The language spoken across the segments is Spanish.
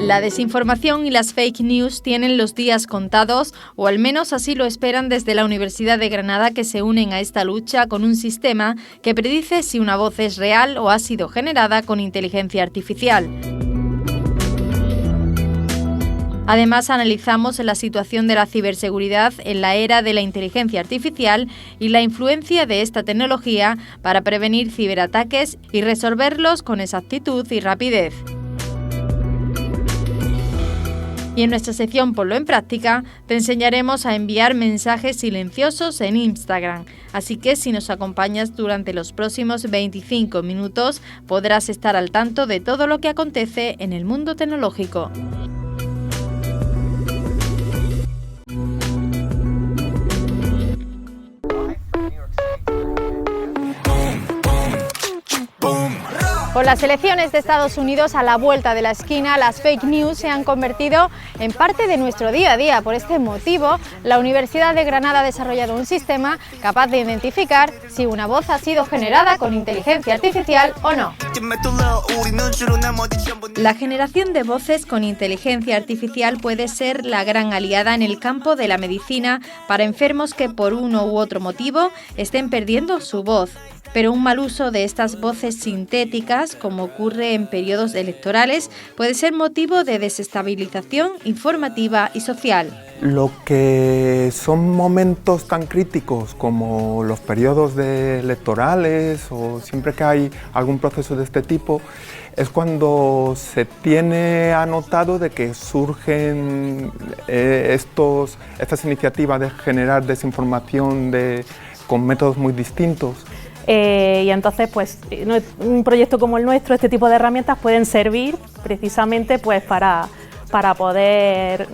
La desinformación y las fake news tienen los días contados, o al menos así lo esperan desde la Universidad de Granada, que se unen a esta lucha con un sistema que predice si una voz es real o ha sido generada con inteligencia artificial. Además, analizamos la situación de la ciberseguridad en la era de la inteligencia artificial y la influencia de esta tecnología para prevenir ciberataques y resolverlos con exactitud y rapidez. Y en nuestra sección Ponlo en Práctica te enseñaremos a enviar mensajes silenciosos en Instagram. Así que si nos acompañas durante los próximos 25 minutos podrás estar al tanto de todo lo que acontece en el mundo tecnológico. Con las elecciones de Estados Unidos a la vuelta de la esquina, las fake news se han convertido en parte de nuestro día a día. Por este motivo, la Universidad de Granada ha desarrollado un sistema capaz de identificar si una voz ha sido generada con inteligencia artificial o no. La generación de voces con inteligencia artificial puede ser la gran aliada en el campo de la medicina para enfermos que por uno u otro motivo estén perdiendo su voz. Pero un mal uso de estas voces sintéticas, como ocurre en periodos electorales, puede ser motivo de desestabilización informativa y social. Lo que son momentos tan críticos como los periodos electorales o siempre que hay algún proceso de este tipo, es cuando se tiene anotado de que surgen estas iniciativas de generar desinformación con métodos muy distintos. Y entonces, pues, un proyecto como el nuestro, este tipo de herramientas pueden servir precisamente pues, para poder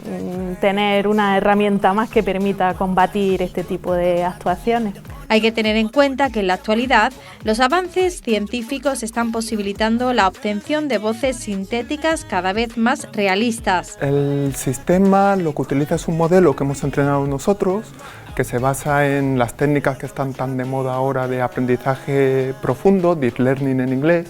tener una herramienta más que permita combatir este tipo de actuaciones. Hay que tener en cuenta que en la actualidad los avances científicos están posibilitando la obtención de voces sintéticas cada vez más realistas. El sistema lo que utiliza es un modelo que hemos entrenado nosotros, que se basa en las técnicas que están tan de moda ahora de aprendizaje profundo, deep learning en inglés,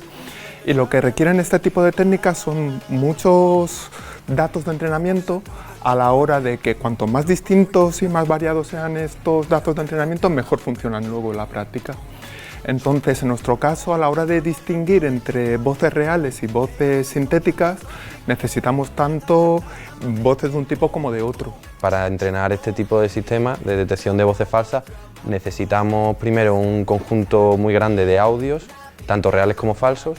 y lo que requieren este tipo de técnicas son muchos datos de entrenamiento a la hora de que cuanto más distintos y más variados sean estos datos de entrenamiento, mejor funcionan luego en la práctica. Entonces, en nuestro caso, a la hora de distinguir entre voces reales y voces sintéticas, necesitamos tanto voces de un tipo como de otro. Para entrenar este tipo de sistemas de detección de voces falsas, necesitamos primero un conjunto muy grande de audios, tanto reales como falsos,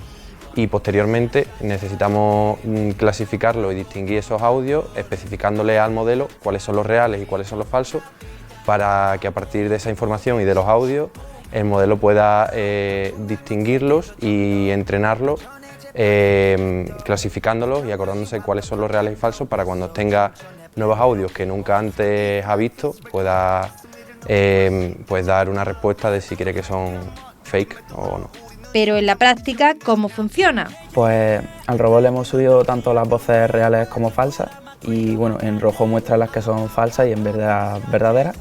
y posteriormente necesitamos clasificarlo y distinguir esos audios, especificándole al modelo cuáles son los reales y cuáles son los falsos, para que a partir de esa información y de los audios el modelo pueda distinguirlos y entrenarlos, clasificándolos y acordándose cuáles son los reales y falsos, para cuando tenga nuevos audios que nunca antes ha visto pueda pues dar una respuesta de si cree que son fake o no. Pero en la práctica, ¿cómo funciona? Pues al robot le hemos subido tanto las voces reales como falsas y bueno, en rojo muestra las que son falsas y en verde las verdaderas.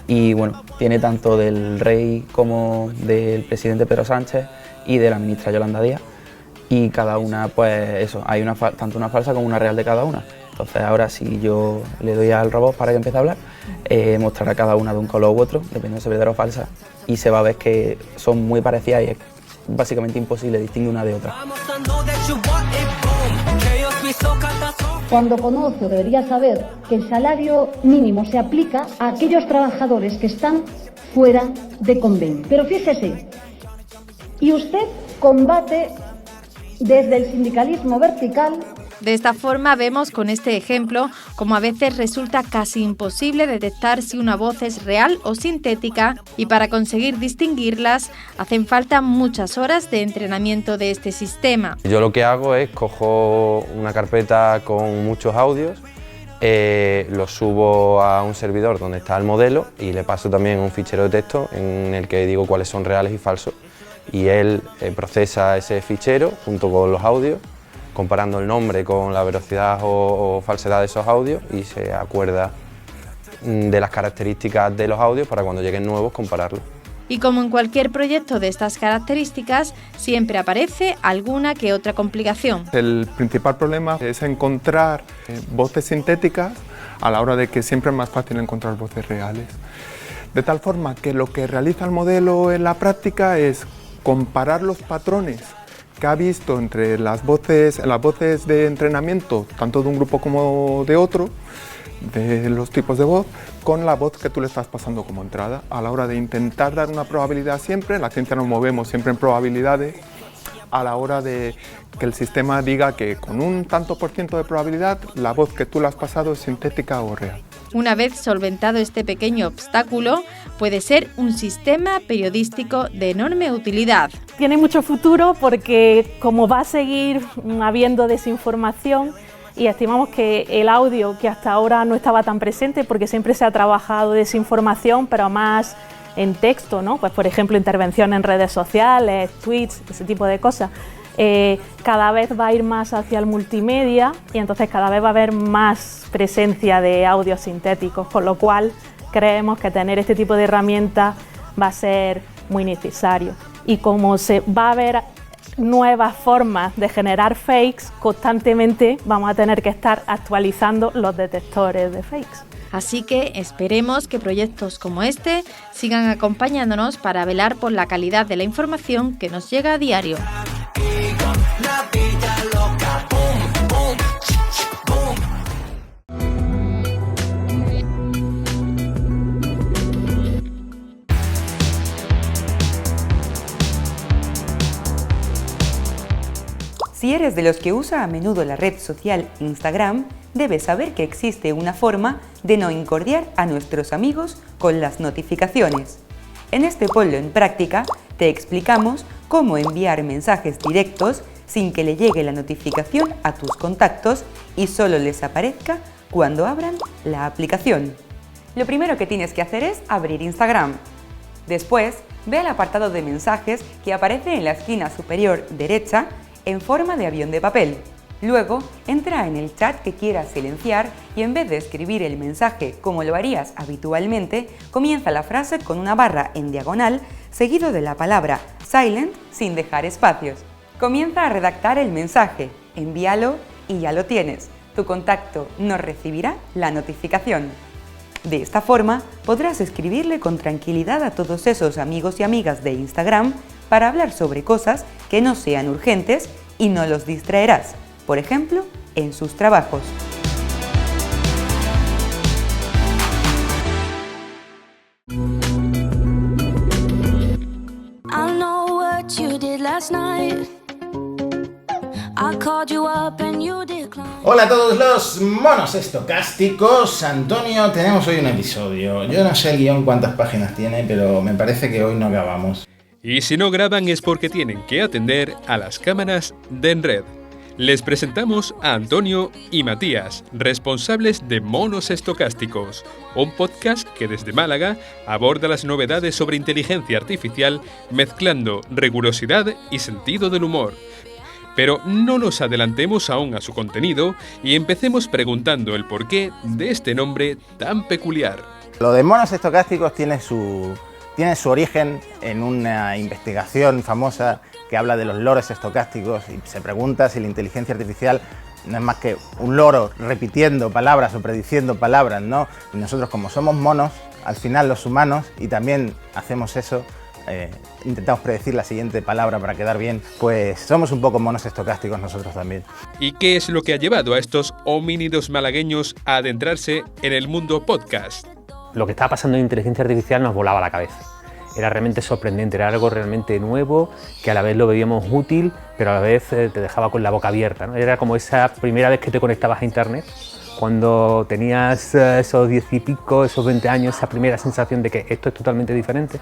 Y bueno, tiene tanto del rey como del presidente Pedro Sánchez y de la ministra Yolanda Díaz. Y cada una, pues eso, hay tanto una falsa como una real de cada una. Entonces ahora si yo le doy al robot para que empiece a hablar, mostrará cada una de un color u otro, dependiendo de si es verdadera o falsa. Y se va a ver que son muy parecidas y es básicamente imposible distinguir una de otra. Cuando conoce o debería saber que el salario mínimo se aplica a aquellos trabajadores que están fuera de convenio. Pero fíjese, y usted combate desde el sindicalismo vertical. De esta forma vemos con este ejemplo cómo a veces resulta casi imposible detectar si una voz es real o sintética, y para conseguir distinguirlas hacen falta muchas horas de entrenamiento de este sistema. Yo lo que hago es cojo una carpeta con muchos audios, los subo a un servidor donde está el modelo y le paso también un fichero de texto en el que digo cuáles son reales y falsos, y él procesa ese fichero junto con los audios, comparando el nombre con la veracidad o falsedad de esos audios, y se acuerda de las características de los audios para cuando lleguen nuevos compararlos. Y como en cualquier proyecto de estas características, siempre aparece alguna que otra complicación. El principal problema es encontrar voces sintéticas a la hora de que siempre es más fácil encontrar voces reales. De tal forma que lo que realiza el modelo en la práctica es comparar los patrones que ha visto entre las voces de entrenamiento, tanto de un grupo como de otro, de los tipos de voz, con la voz que tú le estás pasando como entrada. A la hora de intentar dar una probabilidad siempre, en la ciencia nos movemos siempre en probabilidades, a la hora de que el sistema diga que con un tanto por ciento de probabilidad la voz que tú le has pasado es sintética o real. Una vez solventado este pequeño obstáculo, puede ser un sistema periodístico de enorme utilidad. Tiene mucho futuro porque como va a seguir habiendo desinformación, y estimamos que el audio, que hasta ahora no estaba tan presente porque siempre se ha trabajado desinformación, pero más en texto, ¿no? Pues por ejemplo intervención en redes sociales, tweets, ese tipo de cosas. Cada vez va a ir más hacia el multimedia y entonces cada vez va a haber más presencia de audios sintéticos, con lo cual creemos que tener este tipo de herramientas va a ser muy necesario. Y como se va a ver nuevas formas de generar fakes, constantemente vamos a tener que estar actualizando los detectores de fakes. Así que esperemos que proyectos como este sigan acompañándonos para velar por la calidad de la información que nos llega a diario. Si eres de los que usa a menudo la red social Instagram, debes saber que existe una forma de no incordiar a nuestros amigos con las notificaciones. En este Ponlo en Práctica te explicamos cómo enviar mensajes directos sin que le llegue la notificación a tus contactos y solo les aparezca cuando abran la aplicación. Lo primero que tienes que hacer es abrir Instagram. Después, ve al apartado de mensajes que aparece en la esquina superior derecha en forma de avión de papel. Luego, entra en el chat que quieras silenciar y en vez de escribir el mensaje como lo harías habitualmente, comienza la frase con una barra en diagonal seguido de la palabra silent sin dejar espacios. Comienza a redactar el mensaje, envíalo y ya lo tienes. Tu contacto no recibirá la notificación. De esta forma, podrás escribirle con tranquilidad a todos esos amigos y amigas de Instagram para hablar sobre cosas que no sean urgentes y no los distraerás, por ejemplo, en sus trabajos. Hola a todos los monos estocásticos. Antonio, tenemos hoy un episodio. Yo no sé el guión cuántas páginas tiene, pero me parece que hoy no grabamos. Y si no graban es porque tienen que atender a las cámaras de Enred. Les presentamos a Antonio y Matías, responsables de Monos Estocásticos, un podcast que desde Málaga aborda las novedades sobre inteligencia artificial mezclando rigurosidad y sentido del humor. Pero no nos adelantemos aún a su contenido y empecemos preguntando el porqué de este nombre tan peculiar. Lo de Monos Estocásticos tiene su origen en una investigación famosa que habla de los loros estocásticos y se pregunta si la inteligencia artificial no es más que un loro repitiendo palabras o prediciendo palabras, ¿no? Y nosotros, como somos monos, al final los humanos, y también hacemos eso, intentamos predecir la siguiente palabra para quedar bien, pues somos un poco monos estocásticos nosotros también. ¿Y qué es lo que ha llevado a estos homínidos malagueños a adentrarse en el mundo podcast? Lo que estaba pasando en inteligencia artificial nos volaba la cabeza. Era realmente sorprendente, era algo realmente nuevo, que a la vez lo veíamos útil, pero a la vez te dejaba con la boca abierta, ¿no? Era como esa primera vez que te conectabas a internet, cuando tenías esos 10 y pico, esos 20 años, esa primera sensación de que esto es totalmente diferente.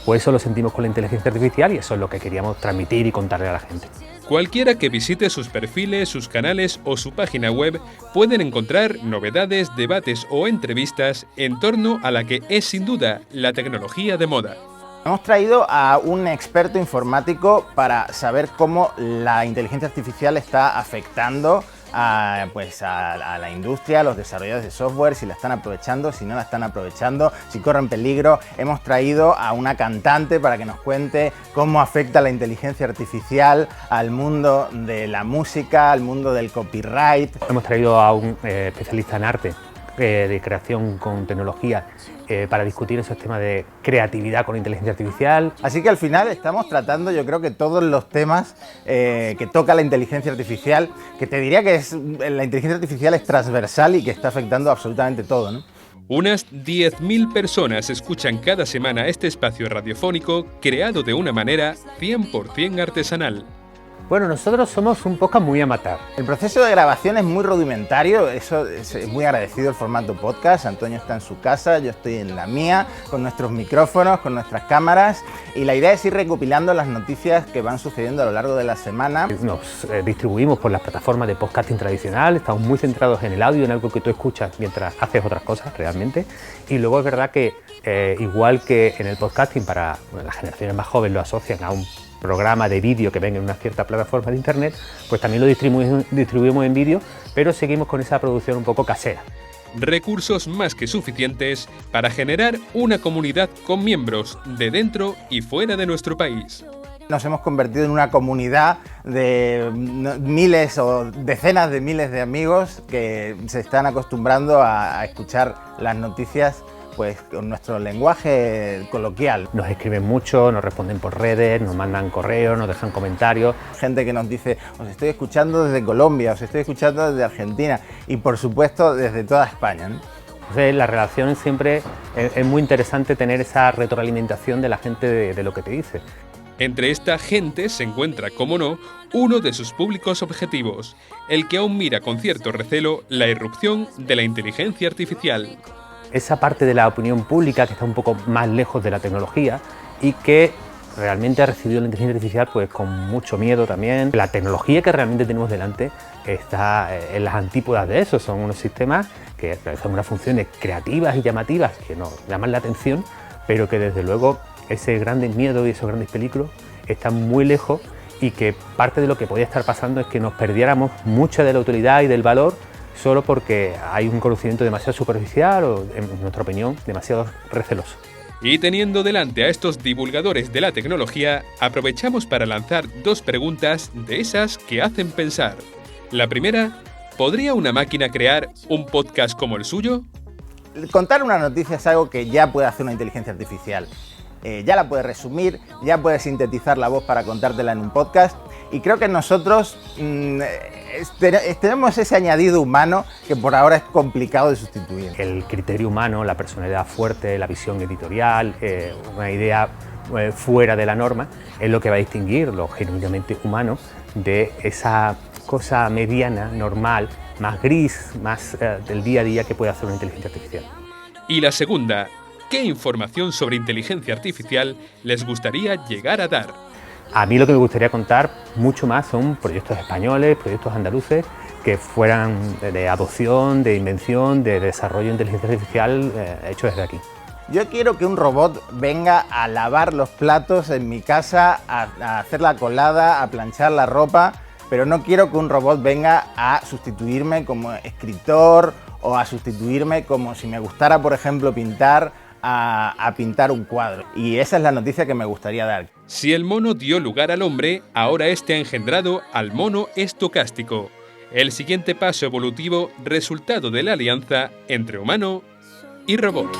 Pues eso lo sentimos con la inteligencia artificial y eso es lo que queríamos transmitir y contarle a la gente. Cualquiera que visite sus perfiles, sus canales o su página web pueden encontrar novedades, debates o entrevistas en torno a la que es sin duda la tecnología de moda. Hemos traído a un experto informático para saber cómo la inteligencia artificial está afectando a la industria, a los desarrolladores de software, si la están aprovechando, si no la están aprovechando, si corren peligro. Hemos traído a una cantante para que nos cuente cómo afecta la inteligencia artificial al mundo de la música, al mundo del copyright. Hemos traído a un especialista en arte, de creación con tecnología, para discutir esos temas de creatividad con inteligencia artificial. Así que al final estamos tratando, yo creo que todos los temas que toca la inteligencia artificial, que te diría que la inteligencia artificial es transversal y que está afectando absolutamente todo, ¿no? Unas 10.000 personas escuchan cada semana este espacio radiofónico creado de una manera 100% artesanal. Bueno, nosotros somos un podcast muy amateur. El proceso de grabación es muy rudimentario, eso es muy agradecido el formato podcast. Antonio está en su casa, yo estoy en la mía, con nuestros micrófonos, con nuestras cámaras, y la idea es ir recopilando las noticias que van sucediendo a lo largo de la semana. Nos distribuimos por las plataformas de podcasting tradicional, estamos muy centrados en el audio, en algo que tú escuchas mientras haces otras cosas realmente, y luego es verdad que igual que en el podcasting para las generaciones más jóvenes lo asocian a un programa de vídeo que venga en una cierta plataforma de internet, pues también lo distribuimos en vídeo, pero seguimos con esa producción un poco casera. Recursos más que suficientes para generar una comunidad con miembros de dentro y fuera de nuestro país. Nos hemos convertido en una comunidad de miles o decenas de miles de amigos que se están acostumbrando a escuchar las noticias pues con nuestro lenguaje coloquial. Nos escriben mucho, nos responden por redes, nos mandan correos, nos dejan comentarios. Gente que nos dice, os estoy escuchando desde Colombia, os estoy escuchando desde Argentina y por supuesto desde toda España, ¿no? Entonces, la relación siempre es muy interesante tener esa retroalimentación de la gente de lo que te dice. Entre esta gente se encuentra, como no, uno de sus públicos objetivos, el que aún mira con cierto recelo la irrupción de la inteligencia artificial. Esa parte de la opinión pública que está un poco más lejos de la tecnología y que realmente ha recibido la inteligencia artificial pues con mucho miedo también. La tecnología que realmente tenemos delante está en las antípodas de eso, son unos sistemas que realizan unas funciones creativas y llamativas que nos llaman la atención, pero que desde luego ese grande miedo y esos grandes peligros están muy lejos y que parte de lo que podía estar pasando es que nos perdiéramos mucha de la utilidad y del valor solo porque hay un conocimiento demasiado superficial o, en nuestra opinión, demasiado receloso. Y teniendo delante a estos divulgadores de la tecnología, aprovechamos para lanzar dos preguntas de esas que hacen pensar. La primera, ¿podría una máquina crear un podcast como el suyo? Contar una noticia es algo que ya puede hacer una inteligencia artificial. Ya la puede resumir, ya puede sintetizar la voz para contártela en un podcast, y creo que nosotros tenemos ese añadido humano que por ahora es complicado de sustituir. El criterio humano, la personalidad fuerte, la visión editorial, una idea fuera de la norma, es lo que va a distinguir lo genuinamente humano de esa cosa mediana, normal, más gris, más del día a día que puede hacer una inteligencia artificial. Y la segunda, ¿qué información sobre inteligencia artificial les gustaría llegar a dar? A mí lo que me gustaría contar mucho más son proyectos españoles, proyectos andaluces que fueran de adopción, de invención, de desarrollo de inteligencia artificial hechos desde aquí. Yo quiero que un robot venga a lavar los platos en mi casa, a hacer la colada, a planchar la ropa, pero no quiero que un robot venga a sustituirme como escritor o a sustituirme como si me gustara, por ejemplo, pintar, a pintar un cuadro. Y esa es la noticia que me gustaría dar. Si el mono dio lugar al hombre, ahora este ha engendrado al mono estocástico. El siguiente paso evolutivo resultado de la alianza entre humano y robot.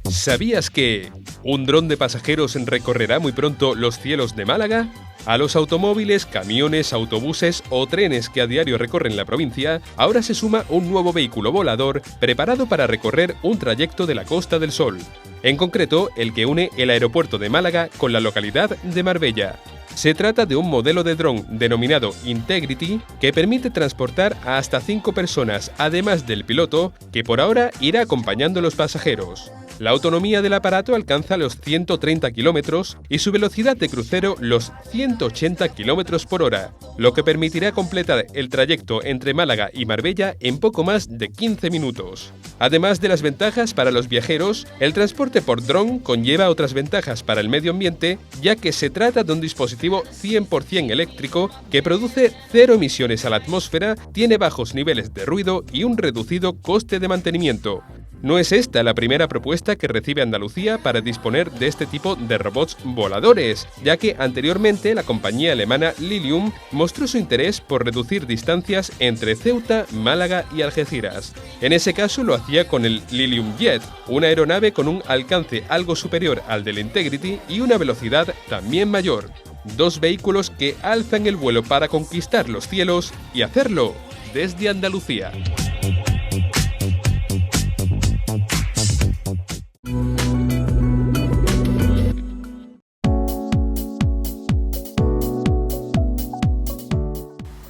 ¿Sabías que un dron de pasajeros recorrerá muy pronto los cielos de Málaga? A los automóviles, camiones, autobuses o trenes que a diario recorren la provincia, ahora se suma un nuevo vehículo volador preparado para recorrer un trayecto de la Costa del Sol. En concreto, el que une el aeropuerto de Málaga con la localidad de Marbella. Se trata de un modelo de dron denominado Integrity que permite transportar a hasta 5 personas, además del piloto, que por ahora irá acompañando a los pasajeros. La autonomía del aparato alcanza los 130 kilómetros y su velocidad de crucero los 180 kilómetros por hora, lo que permitirá completar el trayecto entre Málaga y Marbella en poco más de 15 minutos. Además de las ventajas para los viajeros, el transporte por dron conlleva otras ventajas para el medio ambiente, ya que se trata de un dispositivo 100% eléctrico que produce cero emisiones a la atmósfera, tiene bajos niveles de ruido y un reducido coste de mantenimiento. No es esta la primera propuesta que recibe Andalucía para disponer de este tipo de robots voladores, ya que anteriormente la compañía alemana Lilium mostró su interés por reducir distancias entre Ceuta, Málaga y Algeciras. En ese caso lo hacía con el Lilium Jet, una aeronave con un alcance algo superior al del Integrity y una velocidad también mayor. Dos vehículos que alzan el vuelo para conquistar los cielos y hacerlo desde Andalucía.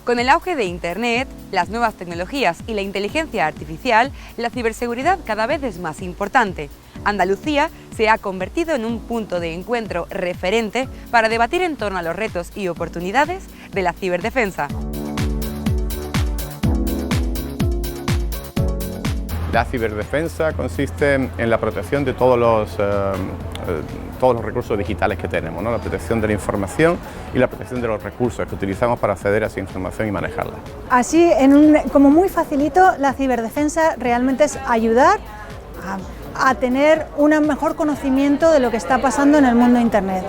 Con el auge de Internet, las nuevas tecnologías y la inteligencia artificial, la ciberseguridad cada vez es más importante. Andalucía se ha convertido en un punto de encuentro referente para debatir en torno a los retos y oportunidades de la ciberdefensa. La ciberdefensa consiste en la protección de todos los recursos digitales que tenemos, ¿no? La protección de la información y la protección de los recursos que utilizamos para acceder a esa información y manejarla. Así, como muy facilito, la ciberdefensa realmente es ayudar a tener un mejor conocimiento de lo que está pasando en el mundo de Internet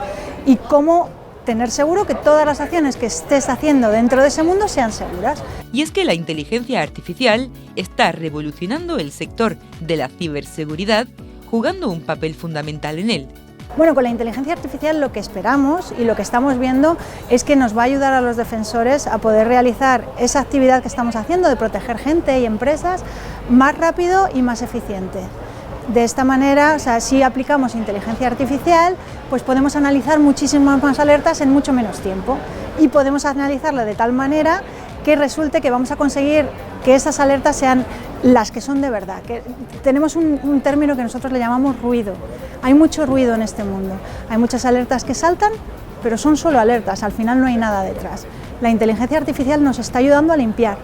y cómo tener seguro que todas las acciones que estés haciendo dentro de ese mundo sean seguras. Y es que la inteligencia artificial está revolucionando el sector de la ciberseguridad, jugando un papel fundamental en él. Bueno, con la inteligencia artificial lo que esperamos y lo que estamos viendo es que nos va a ayudar a los defensores a poder realizar esa actividad que estamos haciendo de proteger gente y empresas más rápido y más eficiente. De esta manera, si aplicamos inteligencia artificial, pues podemos analizar muchísimas más alertas en mucho menos tiempo y podemos analizarla de tal manera que resulte que vamos a conseguir que esas alertas sean las que son de verdad. Que tenemos un término que nosotros le llamamos ruido. Hay mucho ruido en este mundo. Hay muchas alertas que saltan, pero son solo alertas, al final no hay nada detrás. La inteligencia artificial nos está ayudando a limpiar.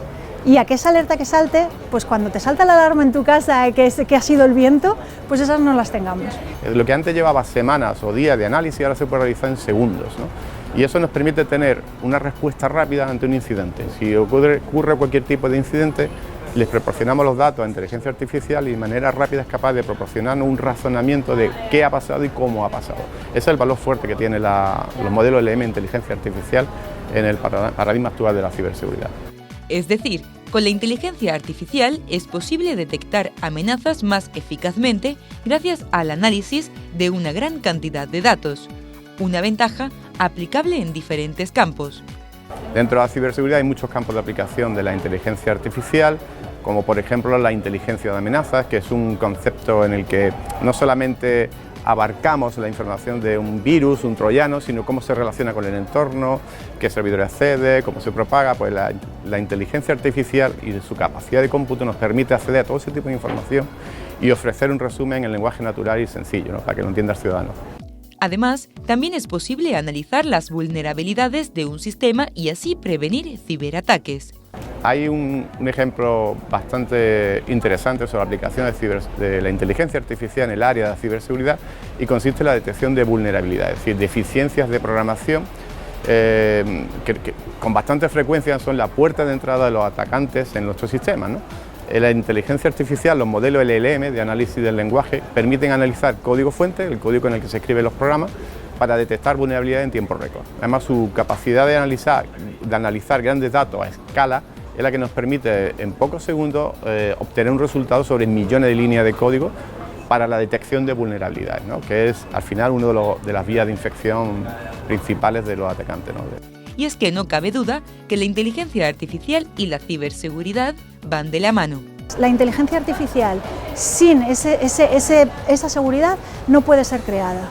Y a que esa alerta que salte, pues cuando te salta la alarma en tu casa que ha sido el viento, pues esas no las tengamos. Lo que antes llevaba semanas o días de análisis ahora se puede realizar en segundos, ¿no? Y eso nos permite tener una respuesta rápida ante un incidente. Si ocurre cualquier tipo de incidente, les proporcionamos los datos a inteligencia artificial y de manera rápida es capaz de proporcionarnos un razonamiento de qué ha pasado y cómo ha pasado. Ese es el valor fuerte que tiene los modelos LM de inteligencia artificial en el paradigma actual de la ciberseguridad. Es decir, con la inteligencia artificial es posible detectar amenazas más eficazmente gracias al análisis de una gran cantidad de datos. Una ventaja aplicable en diferentes campos. Dentro de la ciberseguridad hay muchos campos de aplicación de la inteligencia artificial, como por ejemplo la inteligencia de amenazas, que es un concepto en el que no solamente abarcamos la información de un virus, un troyano, sino cómo se relaciona con el entorno, qué servidor accede, cómo se propaga. Pues la inteligencia artificial y su capacidad de cómputo nos permite acceder a todo ese tipo de información y ofrecer un resumen en lenguaje natural y sencillo, ¿no? Para que lo entienda el ciudadano. Además, también es posible analizar las vulnerabilidades de un sistema y así prevenir ciberataques. Hay un ejemplo bastante interesante sobre la aplicación de la inteligencia artificial en el área de la ciberseguridad y consiste en la detección de vulnerabilidades, es decir, deficiencias de programación que con bastante frecuencia son la puerta de entrada de los atacantes en nuestros sistemas, ¿no? La inteligencia artificial, los modelos LLM de análisis del lenguaje permiten analizar código fuente, el código en el que se escriben los programas, para detectar vulnerabilidades en tiempo récord. Además, su capacidad de analizar grandes datos a escala es la que nos permite en pocos segundos obtener un resultado sobre millones de líneas de código para la detección de vulnerabilidades, ¿no? Que es al final una de las vías de infección principales de los atacantes, ¿no? Y es que no cabe duda que la inteligencia artificial y la ciberseguridad van de la mano. La inteligencia artificial sin esa seguridad no puede ser creada.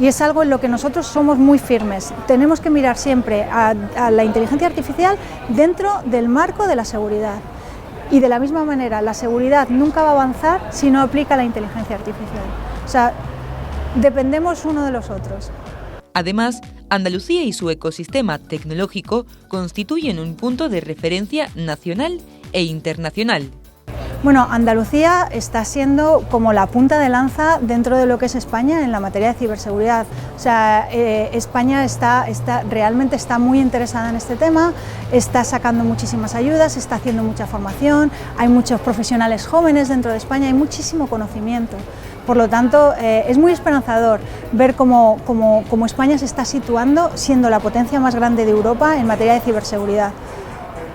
Y es algo en lo que nosotros somos muy firmes. Tenemos que mirar siempre a la inteligencia artificial dentro del marco de la seguridad. Y de la misma manera, la seguridad nunca va a avanzar si no aplica la inteligencia artificial. O sea, dependemos uno de los otros. Además, Andalucía y su ecosistema tecnológico constituyen un punto de referencia nacional e internacional. Bueno, Andalucía está siendo como la punta de lanza dentro de lo que es España en la materia de ciberseguridad. O sea, España realmente está muy interesada en este tema, está sacando muchísimas ayudas, está haciendo mucha formación, hay muchos profesionales jóvenes dentro de España, hay muchísimo conocimiento. Por lo tanto, es muy esperanzador ver cómo España se está situando siendo la potencia más grande de Europa en materia de ciberseguridad.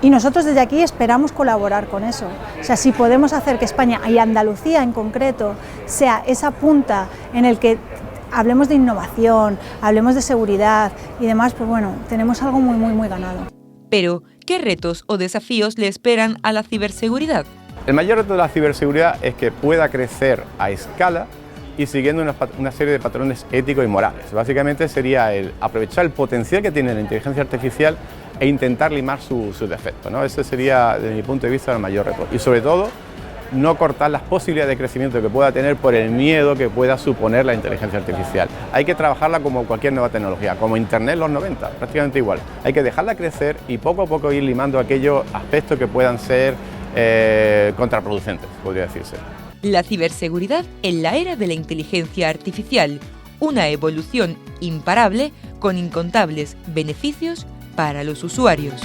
Y nosotros desde aquí esperamos colaborar con eso. O sea, si podemos hacer que España y Andalucía en concreto sea esa punta en el que hablemos de innovación, hablemos de seguridad y demás, pues bueno, tenemos algo muy ganado. Pero, ¿qué retos o desafíos le esperan a la ciberseguridad? El mayor reto de la ciberseguridad es que pueda crecer a escala y siguiendo una serie de patrones éticos y morales. Básicamente sería el aprovechar el potencial que tiene la inteligencia artificial e intentar limar sus defectos, ¿no? Ese sería, desde mi punto de vista, el mayor reto. Y sobre todo, no cortar las posibilidades de crecimiento que pueda tener por el miedo que pueda suponer la inteligencia artificial. Hay que trabajarla como cualquier nueva tecnología, como Internet en los 90, prácticamente igual. Hay que dejarla crecer y poco a poco ir limando aquellos aspectos que puedan ser contraproducentes, podría decirse. La ciberseguridad en la era de la inteligencia artificial, una evolución imparable con incontables beneficios para los usuarios.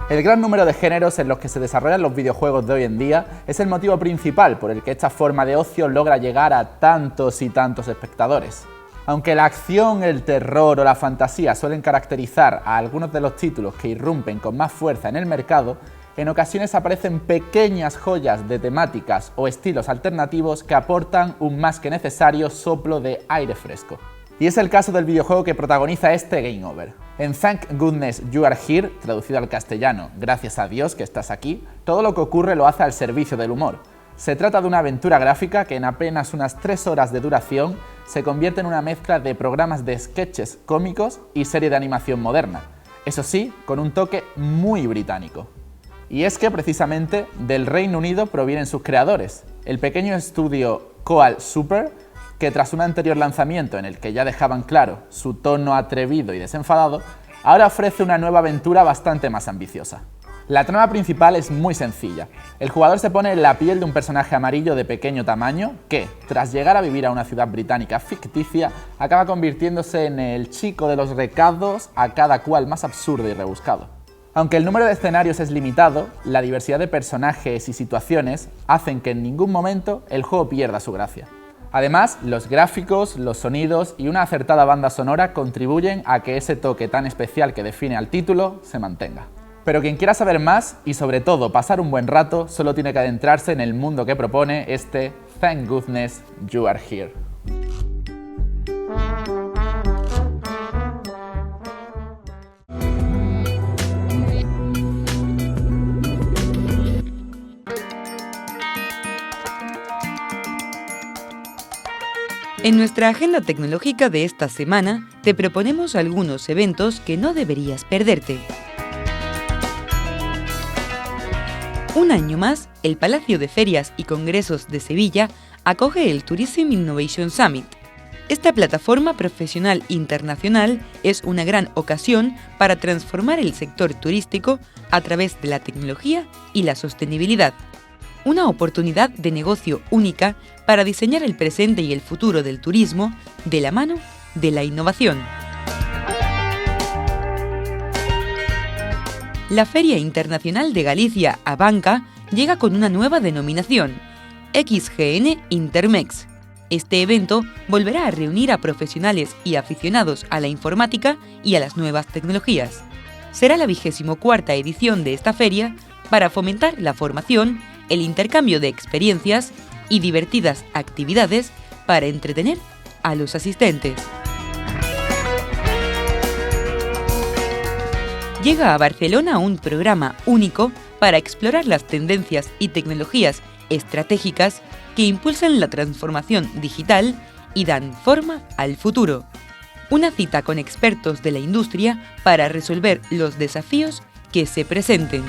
El gran número de géneros en los que se desarrollan los videojuegos de hoy en día es el motivo principal por el que esta forma de ocio logra llegar a tantos y tantos espectadores. Aunque la acción, el terror o la fantasía suelen caracterizar a algunos de los títulos que irrumpen con más fuerza en el mercado, en ocasiones aparecen pequeñas joyas de temáticas o estilos alternativos que aportan un más que necesario soplo de aire fresco. Y es el caso del videojuego que protagoniza este Game Over. En Thank Goodness You Are Here, traducido al castellano, gracias a Dios que estás aquí, todo lo que ocurre lo hace al servicio del humor. Se trata de una aventura gráfica que en apenas unas 3 horas de duración se convierte en una mezcla de programas de sketches cómicos y serie de animación moderna, eso sí, con un toque muy británico. Y es que precisamente del Reino Unido provienen sus creadores, el pequeño estudio Koal Super, que tras un anterior lanzamiento en el que ya dejaban claro su tono atrevido y desenfadado, ahora ofrece una nueva aventura bastante más ambiciosa. La trama principal es muy sencilla. El jugador se pone en la piel de un personaje amarillo de pequeño tamaño que, tras llegar a vivir a una ciudad británica ficticia, acaba convirtiéndose en el chico de los recados a cada cual más absurdo y rebuscado. Aunque el número de escenarios es limitado, la diversidad de personajes y situaciones hacen que en ningún momento el juego pierda su gracia. Además, los gráficos, los sonidos y una acertada banda sonora contribuyen a que ese toque tan especial que define al título se mantenga. Pero quien quiera saber más y sobre todo pasar un buen rato, solo tiene que adentrarse en el mundo que propone este Thank Goodness You Are Here. En nuestra agenda tecnológica de esta semana, te proponemos algunos eventos que no deberías perderte. Un año más, el Palacio de Ferias y Congresos de Sevilla acoge el Tourism Innovation Summit. Esta plataforma profesional internacional es una gran ocasión para transformar el sector turístico a través de la tecnología y la sostenibilidad. Una oportunidad de negocio única para diseñar el presente y el futuro del turismo de la mano de la innovación. La Feria Internacional de Galicia Abanca llega con una nueva denominación, XGN Intermex. Este evento volverá a reunir a profesionales y aficionados a la informática y a las nuevas tecnologías. Será la 24ª edición de esta feria para fomentar la formación, el intercambio de experiencias y divertidas actividades para entretener a los asistentes. Llega a Barcelona un programa único para explorar las tendencias y tecnologías estratégicas que impulsan la transformación digital y dan forma al futuro. Una cita con expertos de la industria para resolver los desafíos que se presenten.